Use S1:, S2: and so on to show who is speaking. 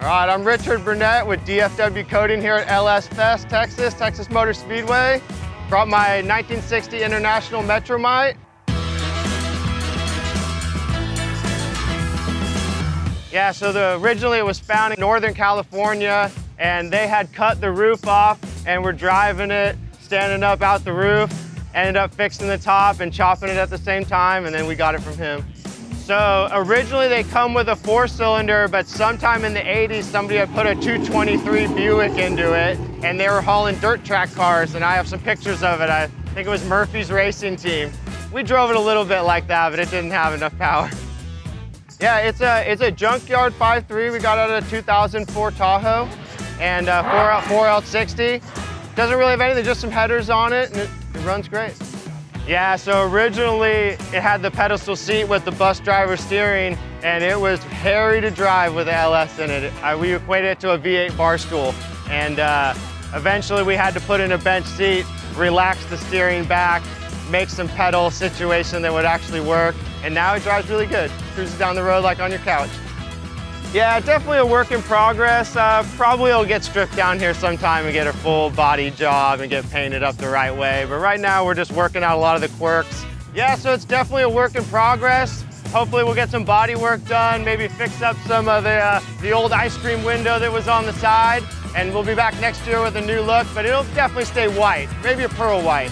S1: All right, I'm Richard Burnett with DFW Coating here at LS Fest, Texas Motor Speedway. Brought my 1960 International Metro Mite. Yeah, so originally it was found in Northern California, and they had cut the roof off and were driving it, standing up out the roof, ended up fixing the top and chopping it at the same time, and then we got it from him. So originally they come with a 4-cylinder, but sometime in the 80s, somebody had put a 223 Buick into it, and they were hauling dirt track cars, and I have some pictures of it. I think it was Murphy's racing team. We drove it a little bit like that, but it didn't have enough power. Yeah, it's a junkyard 5.3. We got out of a 2004 Tahoe, and 4L60. Doesn't really have anything, just some headers on it, and it runs great. Yeah, so originally it had the pedestal seat with the bus driver steering, and it was hairy to drive with the LS in it. We equated it to a V8 bar stool, and eventually we had to put in a bench seat, relax the steering back, make some pedal situation that would actually work, and now it drives really good. Cruises down the road like on your couch. Yeah, definitely a work in progress. Probably will get stripped down here sometime and get a full body job and get painted up the right way. But right now we're just working out a lot of the quirks. Yeah, so it's definitely a work in progress. Hopefully we'll get some body work done, maybe fix up some of the old ice cream window that was on the side. And we'll be back next year with a new look, but it'll definitely stay white, maybe a pearl white.